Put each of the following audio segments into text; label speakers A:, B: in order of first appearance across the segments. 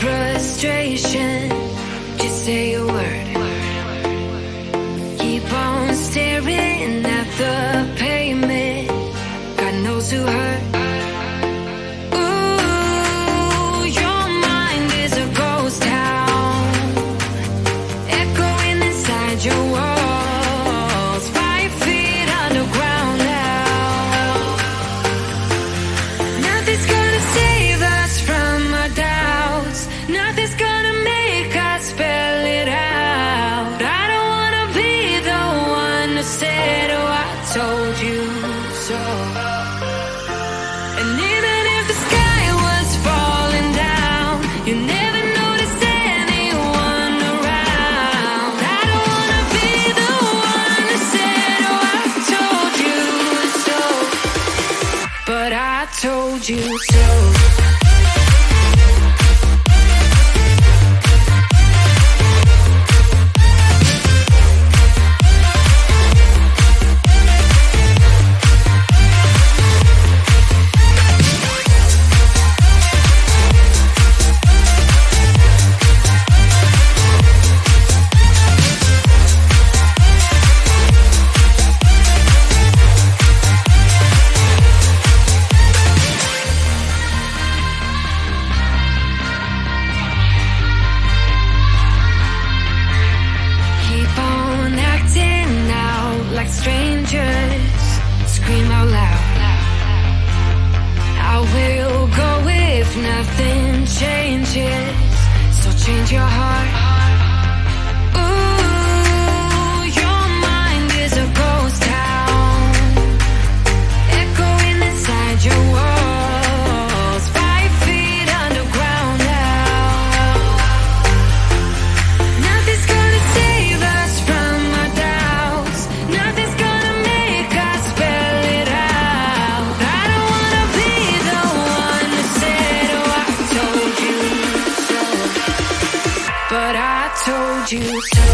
A: frustration. Just say a word. Keep on staring at the pavement. God knows who hurt. Ooh, your mind is a ghost town, echoing inside your walls. 5 feet underground now. Nothing's gonna save us from our doubts. Nothing's gonna make us spell it out. I don't wanna be the one who said, oh, I told you so. And even if the sky was falling down, you never noticed anyone around. I don't wanna be the one who said, oh, I told you so. But I told you so. change your heart. Ooh, your mind is a ghost town, echoing inside your walls, 5 feet underground now. Nothing's gonna save us from our doubts. Nothing's gonna make us spell it out. I don't wanna be the one that said, oh, I told you so. But I told you so.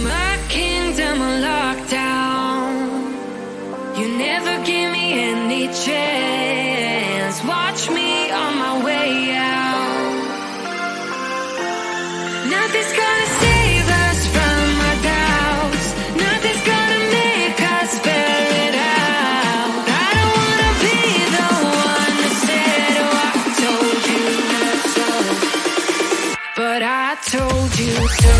A: My kingdom on lockdown. You never give me any chance. Watch me on my way out. Nothing's gonna save us from our doubts. Nothing's gonna make us spell it out. I don't wanna be the one that said, oh, I told you so. But I told you so.